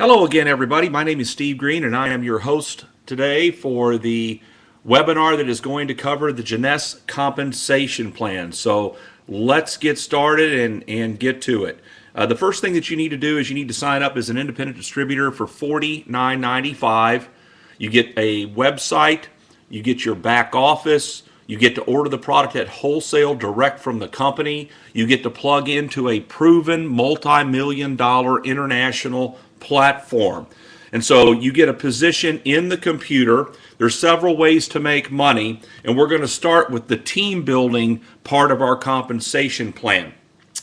Hello again, everybody. My name is Steve Green, and I am your host today for the webinar that is going to cover the Jeunesse compensation plan. So let's get started and get to it. The first thing that you need to do is you need to sign up as an independent distributor for $49.95. You get a website, you get your back office, you get to order the product at wholesale direct from the company. You get to plug into a proven multi-million-dollar international platform. And so you get a position in the computer. There's several ways to make money, and we're going to start with the team building part of our compensation plan,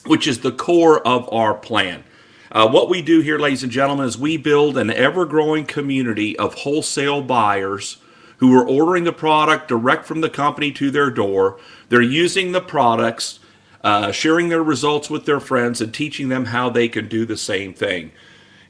which is the core of our plan. What we do here, ladies and gentlemen, is we build an ever-growing community of wholesale buyers who are ordering the product direct from the company to their door. They're using the products, sharing their results with their friends, and teaching them how they can do the same thing.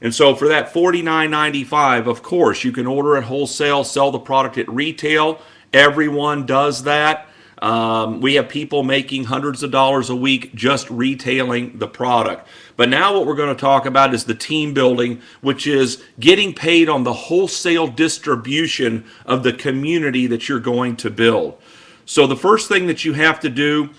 And so for that $49.95, of course, you can order at wholesale, sell the product at retail. Everyone does that. We have people making hundreds of dollars a week just retailing the product. But now what we're going to talk about is the team building, which is getting paid on the wholesale distribution of the community that you're going to build. So the first thing that you have to do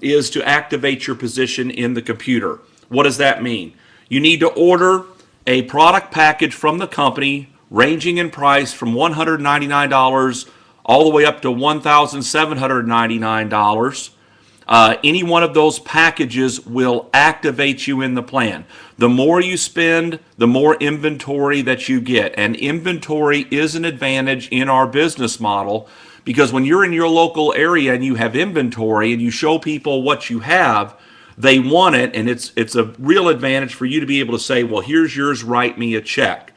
is to activate your position in the computer. What does that mean? You need to order a product package from the company ranging in price from $199 all the way up to $1,799. Any one of those packages will activate you in the plan. The more you spend, the more inventory that you get. And inventory is an advantage in our business model, because when you're in your local area and you have inventory and you show people what you have, they want it, and it's a real advantage for you to be able to say, well, here's yours, write me a check.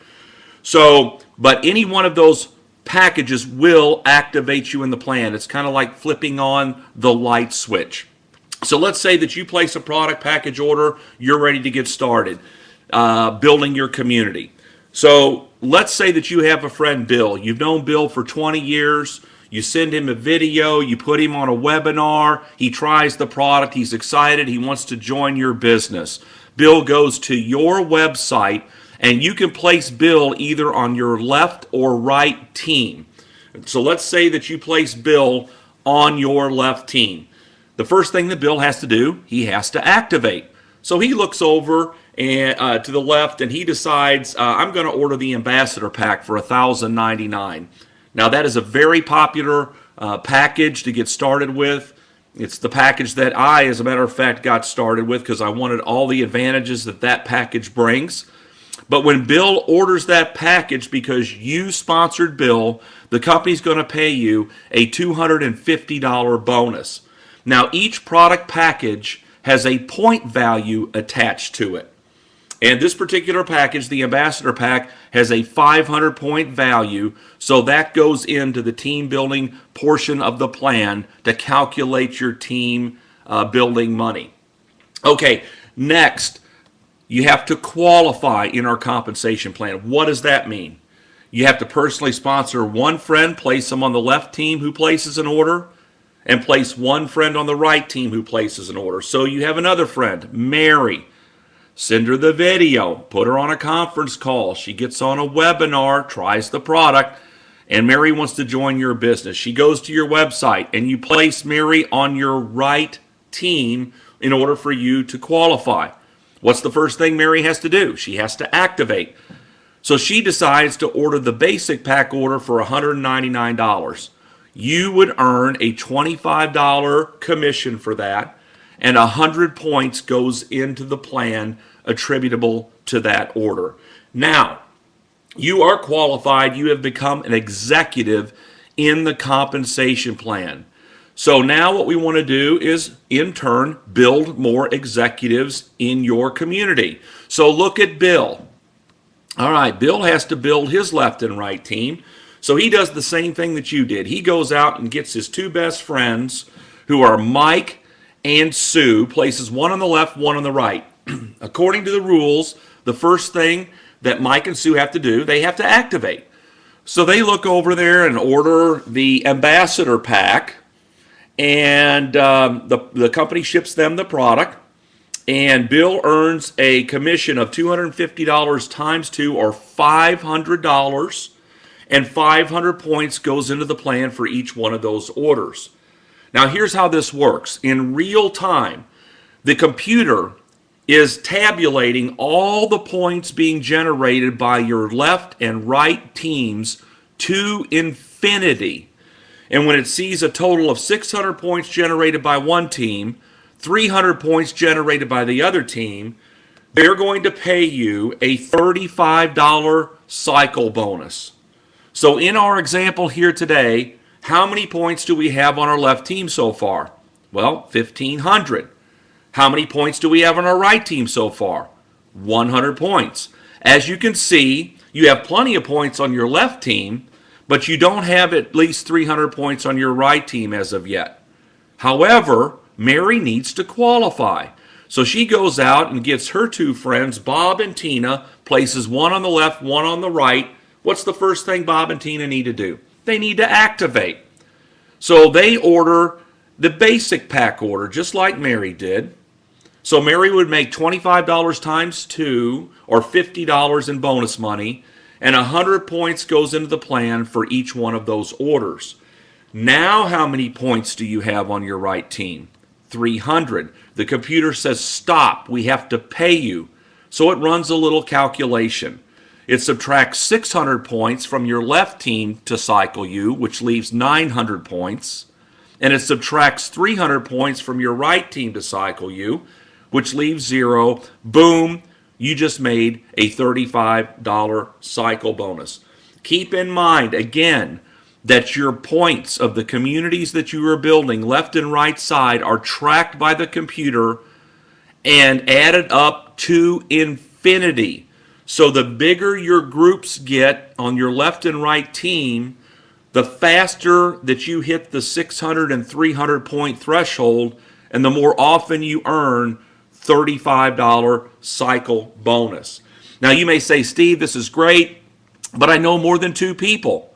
So, but any one of those packages will activate you in the plan. It's kind of like flipping on the light switch. So let's say that you place a product package order, you're ready to get started building your community. So let's say that you have a friend, Bill. You've known Bill for 20 years. You send him a video, you put him on a webinar, he tries the product, he's excited, he wants to join your business. Bill goes to your website, and you can place Bill either on your left or right team. So let's say that you place Bill on your left team. The first thing that Bill has to do, he has to activate. So he looks over and to the left, and he decides, I'm going to order the Ambassador Pack for $1,099. Now, that is a very popular package to get started with. It's the package that I, as a matter of fact, got started with because I wanted all the advantages that that package brings. But when Bill orders that package because you sponsored Bill, the company's going to pay you a $250 bonus. Now, each product package has a point value attached to it. And this particular package, the Ambassador Pack, has a 500-point value, so that goes into the team building portion of the plan to calculate your team building money. Okay, next, you have to qualify in our compensation plan. What does that mean? You have to personally sponsor one friend, place them on the left team who places an order, and place one friend on the right team who places an order. So you have another friend, Mary. Send her the video, put her on a conference call. She gets on a webinar, tries the product, and Mary wants to join your business. She goes to your website, and you place Mary on your right team in order for you to qualify. What's the first thing Mary has to do? She has to activate. So she decides to order the basic pack order for $199. You would earn a $25 commission for that, and 100 points goes into the plan attributable to that order. Now, you are qualified. You have become an executive in the compensation plan. So now what we want to do is, in turn, build more executives in your community. So look at Bill. All right, Bill has to build his left and right team. So he does the same thing that you did. He goes out and gets his two best friends, who are Mike and Sue, places one on the left, one on the right. According to the rules, the first thing that Mike and Sue have to do, they have to activate. So they look over there and order the Ambassador Pack, and the company ships them the product. And Bill earns a commission of $250 times 2, or $500. And 500 points goes into the plan for each one of those orders. Now here's how this works. In real time, the computer is tabulating all the points being generated by your left and right teams to infinity. And when it sees a total of 600 points generated by one team, 300 points generated by the other team, they're going to pay you a $35 cycle bonus. So in our example here today, how many points do we have on our left team so far? Well, 1,500. How many points do we have on our right team so far? 100 points. As you can see, you have plenty of points on your left team, but you don't have at least 300 points on your right team as of yet. However, Mary needs to qualify. So she goes out and gets her two friends, Bob and Tina, places one on the left, one on the right. What's the first thing Bob and Tina need to do? They need to activate. So they order the basic pack order, just like Mary did. So Mary would make $25 times 2, or $50 in bonus money, and 100 points goes into the plan for each one of those orders. Now how many points do you have on your right team? 300. The computer says, stop, we have to pay you. So it runs a little calculation. It subtracts 600 points from your left team to cycle you, which leaves 900 points. And it subtracts 300 points from your right team to cycle you, which leaves 0. Boom, you just made a $35 cycle bonus. Keep in mind, again, that your points of the communities that you are building, left and right side, are tracked by the computer and added up to infinity. So the bigger your groups get on your left and right team, the faster that you hit the 600 and 300 point threshold, and the more often you earn $35 cycle bonus. Now you may say, Steve, this is great, but I know more than 2 people.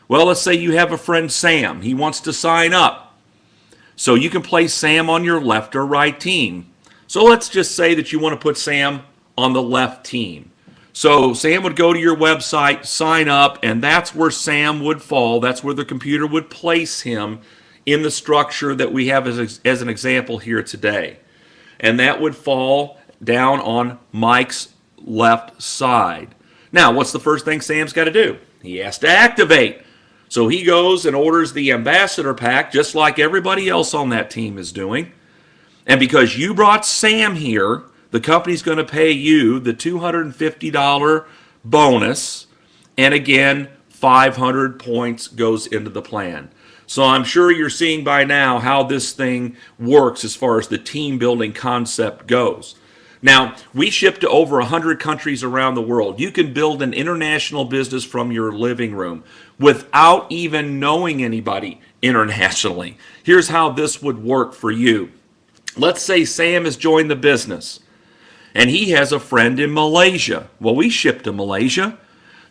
Well, let's say you have a friend, Sam. He wants to sign up. So you can place Sam on your left or right team. So let's just say that you want to put Sam on the left team. So Sam would go to your website, sign up, and that's where Sam would fall. That's where the computer would place him in the structure that we have as an example here today. And that would fall down on Mike's left side. Now, what's the first thing Sam's got to do? He has to activate. So he goes and orders the ambassador pack, just like everybody else on that team is doing. And because you brought Sam here, the company's going to pay you the $250 bonus. And again, 500 points goes into the plan. So I'm sure you're seeing by now how this thing works as far as the team building concept goes. Now, we ship to over 100 countries around the world. You can build an international business from your living room without even knowing anybody internationally. Here's how this would work for you. Let's say Sam has joined the business and he has a friend in Malaysia. Well, we ship to Malaysia.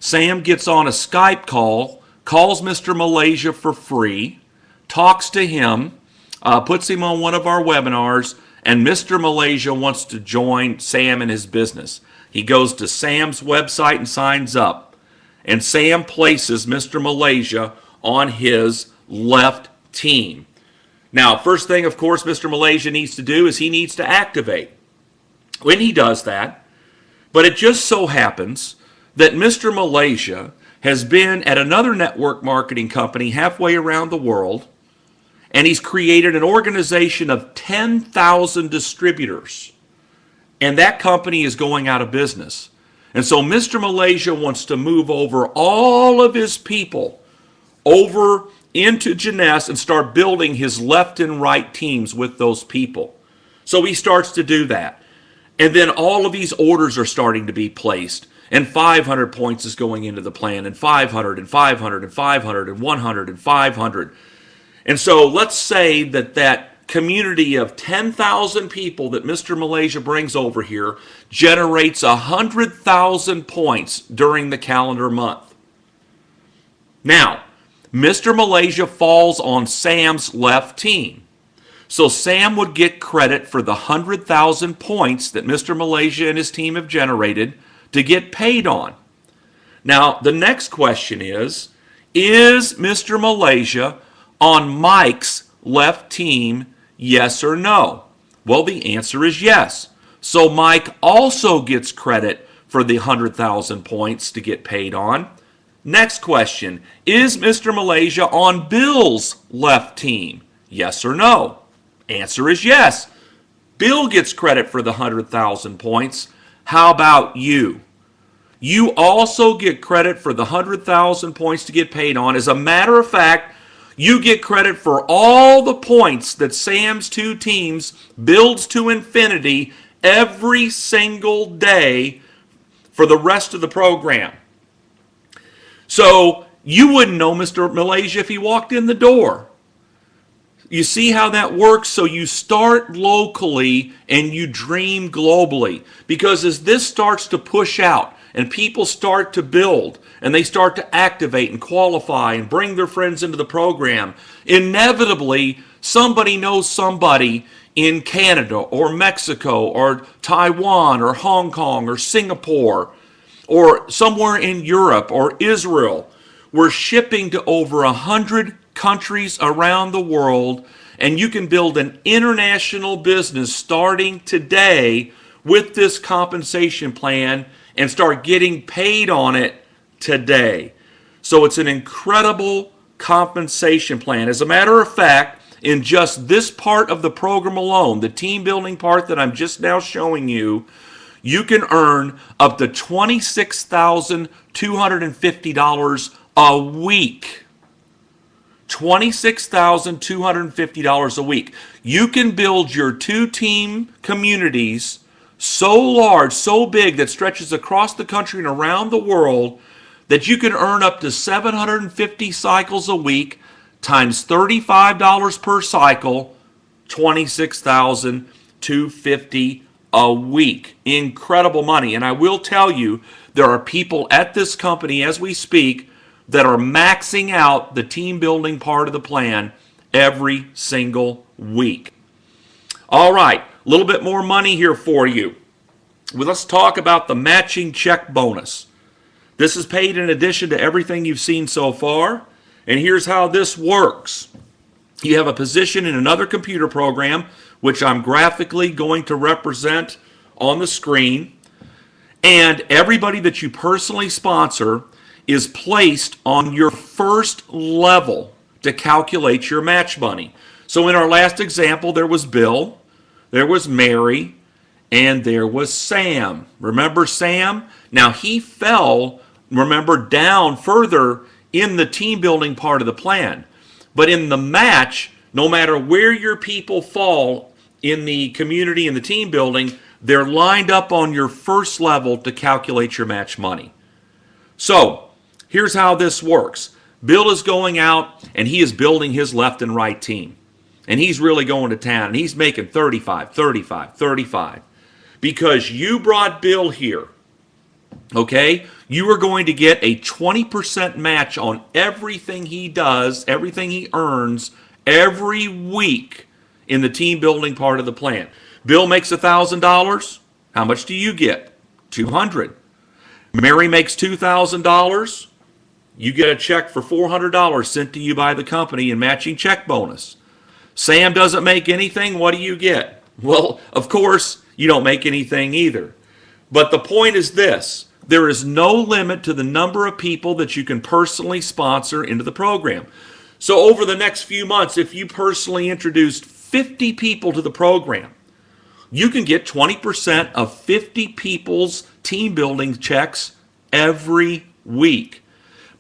Sam gets on a Skype call, calls Mr. Malaysia for free, talks to him, puts him on one of our webinars, and Mr. Malaysia wants to join Sam in his business. He goes to Sam's website and signs up. And Sam places Mr. Malaysia on his left team. Now, first thing, of course, Mr. Malaysia needs to do is he needs to activate. When he does that, but it just so happens that Mr. Malaysia has been at another network marketing company halfway around the world, and he's created an organization of 10,000 distributors. And that company is going out of business. And so Mr. Malaysia wants to move over all of his people over into Jeunesse and start building his left and right teams with those people. So he starts to do that. And then all of these orders are starting to be placed. And 500 points is going into the plan, and 500, and 500, and 500, and 100, and 500. And so let's say that that community of 10,000 people that Mr. Malaysia brings over here generates 100,000 points during the calendar month. Now, Mr. Malaysia falls on Sam's left team. So Sam would get credit for the 100,000 points that Mr. Malaysia and his team have generated to get paid on. Now, the next question is Mr. Malaysia on Mike's left team, yes or no? Well, the answer is yes. So Mike also gets credit for the 100,000 points to get paid on. Next question, is Mr. Malaysia on Bill's left team? Yes or no? Answer is yes. Bill gets credit for the 100,000 points. How about you? You also get credit for the 100,000 points to get paid on. As a matter of fact, you get credit for all the points that Sam's two teams builds to infinity every single day for the rest of the program. So you wouldn't know Mr. Malaysia if he walked in the door. You see how that works? So you start locally and you dream globally. Because as this starts to push out and people start to build and they start to activate and qualify and bring their friends into the program, inevitably somebody knows somebody in Canada or Mexico or Taiwan or Hong Kong or Singapore or somewhere in Europe or Israel. We're shipping to over 100 countries around the world, and you can build an international business starting today with this compensation plan and start getting paid on it today. So it's an incredible compensation plan. As a matter of fact, in just this part of the program alone, the team building part that I'm just now showing you, you can earn up to $26,250 a week. $26,250 a week. You can build your two-team communities so large, so big, that stretches across the country and around the world that you can earn up to 750 cycles a week times $35 per cycle, $26,250 a week. Incredible money. And I will tell you, there are people at this company as we speak that are maxing out the team building part of the plan every single week. All right, a little bit more money here for you. Well, let's talk about the matching check bonus. This is paid in addition to everything you've seen so far. And here's how this works. You have a position in another computer program, which I'm graphically going to represent on the screen. And everybody that you personally sponsor is placed on your first level to calculate your match money. So in our last example, there was Bill, there was Mary, and there was Sam. Remember Sam? Now he fell, remember, down further in the team building part of the plan. But in the match, no matter where your people fall in the community and the team building, they're lined up on your first level to calculate your match money. So here's how this works. Bill is going out and he is building his left and right team. And he's really going to town. And he's making 35, 35, 35. Because you brought Bill here, okay, you are going to get a 20% match on everything he does, everything he earns every week in the team building part of the plan. Bill makes $1,000. How much do you get? $200. Mary makes $2,000. You get a check for $400 sent to you by the company in matching check bonus. Sam doesn't make anything. What do you get? Well, of course, you don't make anything either. But the point is this. There is no limit to the number of people that you can personally sponsor into the program. So over the next few months, if you personally introduced 50 people to the program, you can get 20% of 50 people's team building checks every week.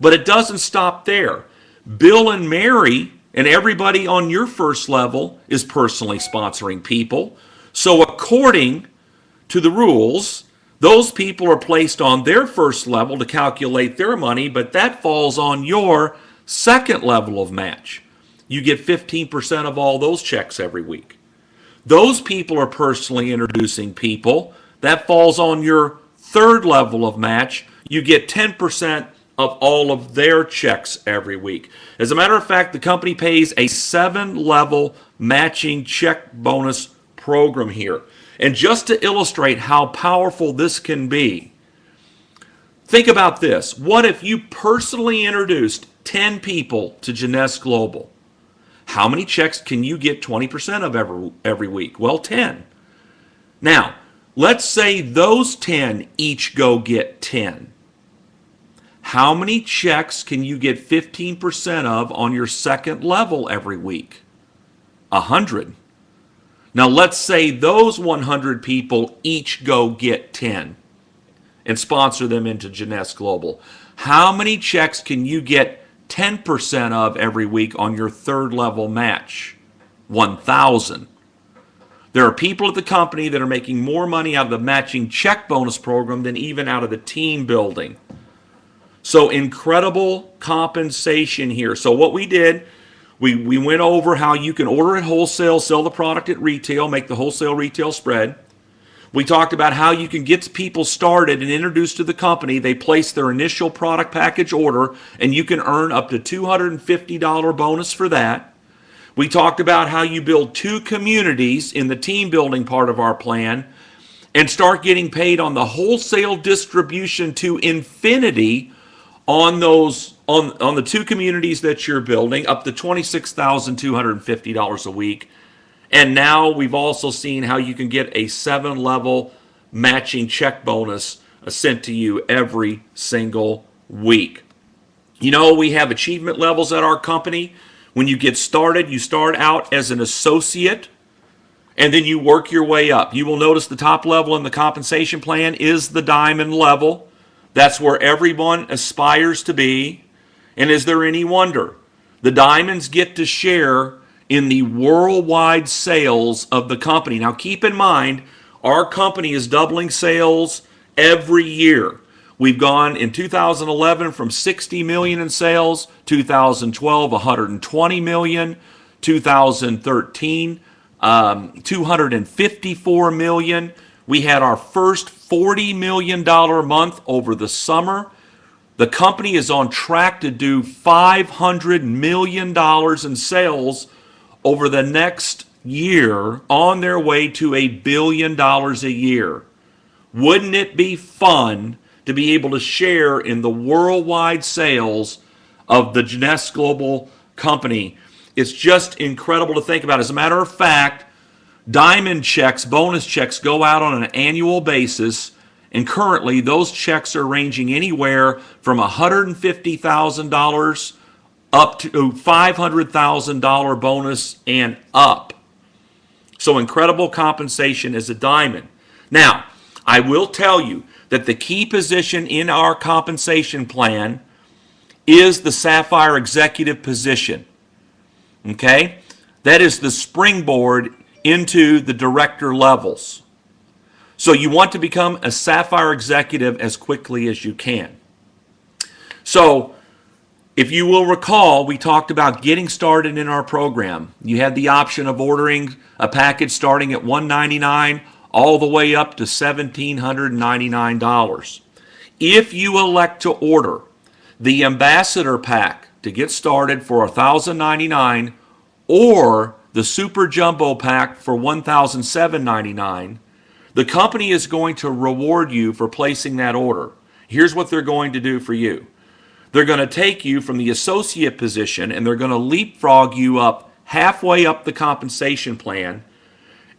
But it doesn't stop there. Bill and Mary and everybody on your first level is personally sponsoring people. So according to the rules, those people are placed on their first level to calculate their money, but that falls on your second level of match. You get 15% of all those checks every week. Those people are personally introducing people. That falls on your third level of match. You get 10% of all of their checks every week. As a matter of fact, the company pays a 7-level matching check bonus program here. And just to illustrate how powerful this can be, think about this. What if you personally introduced 10 people to Jeunesse Global? How many checks can you get 20% of every week? Well, 10. Now, let's say those 10 each go get 10. How many checks can you get 15% of on your second level every week? 100. Now, let's say those 100 people each go get 10 and sponsor them into Jeunesse Global. How many checks can you get 10% of every week on your third level match? 1,000. There are people at the company that are making more money out of the matching check bonus program than even out of the team building. So incredible compensation here. So what we did, we went over how you can order at wholesale, sell the product at retail, make the wholesale retail spread. We talked about how you can get people started and introduced to the company. They place their initial product package order, and you can earn up to $250 bonus for that. We talked about how you build 2 communities in the team building part of our plan and start getting paid on the wholesale distribution to infinity on those on the 2 communities that you're building, up to $26,250 a week. And now we've also seen how you can get a 7-level matching check bonus sent to you every single week. You know, we have achievement levels at our company. When you get started, you start out as an associate, and then you work your way up. You will notice the top level in the compensation plan is the diamond level. That's where everyone aspires to be. And is there any wonder? The diamonds get to share in the worldwide sales of the company. Now keep in mind, our company is doubling sales every year. We've gone in 2011 from 60 million in sales, 2012 120 million, 2013 254 million. We had our first $40 million month over the summer. The company is on track to do $500 million in sales over the next year, on their way to $1 billion a year. Wouldn't it be fun to be able to share in the worldwide sales of the Jeunesse Global company? It's just incredible to think about. As a matter of fact, diamond checks, bonus checks go out on an annual basis, and currently those checks are ranging anywhere from $150,000 up to $500,000 bonus and up. So incredible compensation as a diamond. Now, I will tell you that the key position in our compensation plan is the Sapphire Executive position. Okay? That is the springboard into the director levels. So you want to become a Sapphire Executive as quickly as you can. So if you will recall, we talked about getting started in our program. You had the option of ordering a package starting at $199 all the way up to $1,799. If you elect to order the Ambassador Pack to get started for $1,099 or the Super Jumbo Pack for $1,799, the company is going to reward you for placing that order. Here's what they're going to do for you. They're going to take you from the associate position and they're going to leapfrog you up halfway up the compensation plan,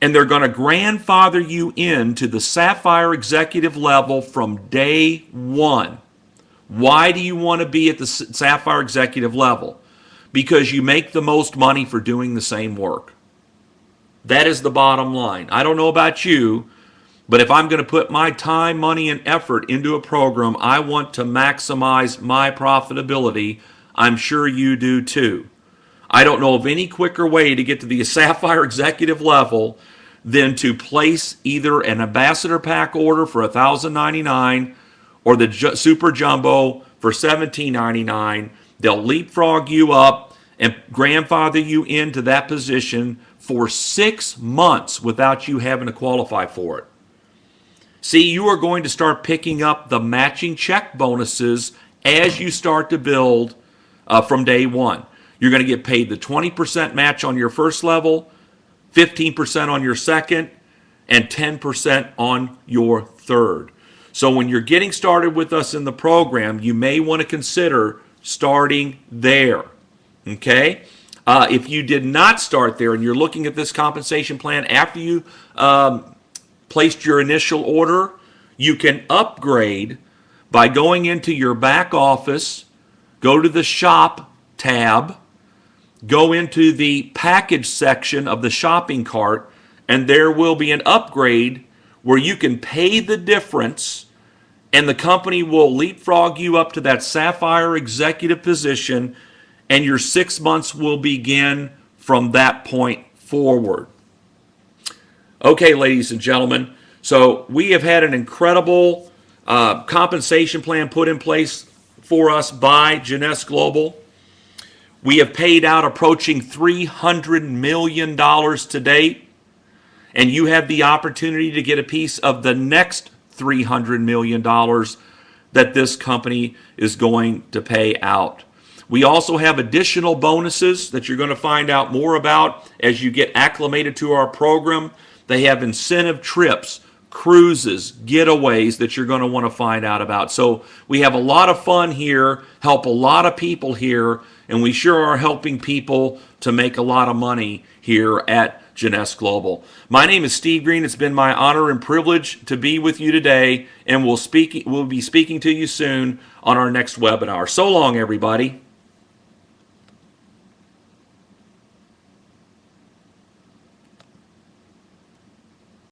and they're going to grandfather you into the Sapphire Executive level from day one. Why do you want to be at the Sapphire Executive level? Because you make the most money for doing the same work. That is the bottom line. I don't know about you, but if I'm going to put my time, money, and effort into a program, I want to maximize my profitability. I'm sure you do too. I don't know of any quicker way to get to the Sapphire Executive level than to place either an Ambassador Pack order for $1,099 or the Super Jumbo for $1,799. They'll leapfrog you up and grandfather you into that position for 6 months without you having to qualify for it. See, you are going to start picking up the matching check bonuses as you start to build from day one. You're going to get paid the 20% match on your first level, 15% on your second, and 10% on your third. So when you're getting started with us in the program, you may want to consider starting there. Okay? If you did not start there and you're looking at this compensation plan after you placed your initial order, you can upgrade by going into your back office, go to the shop tab, go into the package section of the shopping cart, and there will be an upgrade where you can pay the difference and the company will leapfrog you up to that Sapphire executive position, and your 6 months will begin from that point forward. Okay, ladies and gentlemen, so we have had an incredible compensation plan put in place for us by Jeunesse Global. We have paid out approaching $300 million to date, and you have the opportunity to get a piece of the next $300 million that this company is going to pay out. We also have additional bonuses that you're going to find out more about as you get acclimated to our program. They have incentive trips, cruises, getaways that you're going to want to find out about. So we have a lot of fun here, help a lot of people here, and we sure are helping people to make a lot of money here at Jeunesse Global. My name is Steve Green. It's been my honor and privilege to be with you today, and we'll be speaking to you soon on our next webinar. So long, everybody.